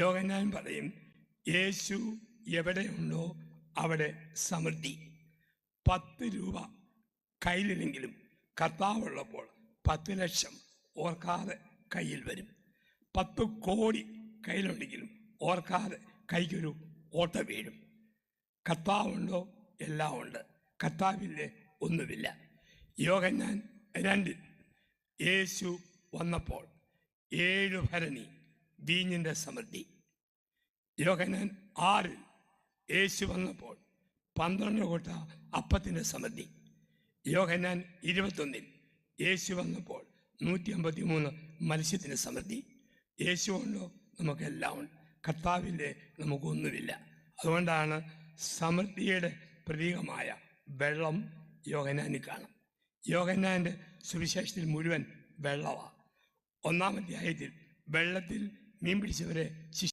യോഹന്നാൻ പറയും, യേശു എവിടെയുണ്ടോ അവിടെ സമൃദ്ധി. 10 രൂപ കയ്യിലില്ലെങ്കിലും കർത്താവുള്ളപ്പോൾ 10 ലക്ഷം ഓർക്കാതെ കയ്യിൽ വരും. 10 കോടി കയ്യിലുണ്ടെങ്കിലും ഓർക്കാതെ കൈക്കൊരു ഓട്ട വീഴും. കർത്താവുണ്ടോ എല്ലാം ഉണ്ട്, കർത്താവില്ലേ ഒന്നുമില്ല. യോഹന്നാൻ 2 യേശു വന്നപ്പോൾ 7 ഭരണി വീഞ്ഞിൻ്റെ സമൃദ്ധി. യോഹന്നാൻ 6 യേശു വന്നപ്പോൾ 12 കൊട്ട അപ്പത്തിൻ്റെ സമൃദ്ധി. യോഹന്നാൻ 21 യേശു വന്നപ്പോൾ 153 മത്സ്യത്തിൻ്റെ സമൃദ്ധി. യേശു ഉണ്ടോ നമുക്കെല്ലാം ഉണ്ട്, കർത്താവില്ലേ നമുക്കൊന്നുമില്ല. അതുകൊണ്ടാണ് സമൃദ്ധിയുടെ പ്രതീകമായ വെള്ളം യോഹന്നാനിൽ കാണാം. യോഹന്നാൻ്റെ സുവിശേഷത്തിൽ മുഴുവൻ വെള്ളമാണ്. 1-ാം അധ്യായത്തിൽ വെള്ളത്തിൽ മീൻ പിടിച്ചവരെ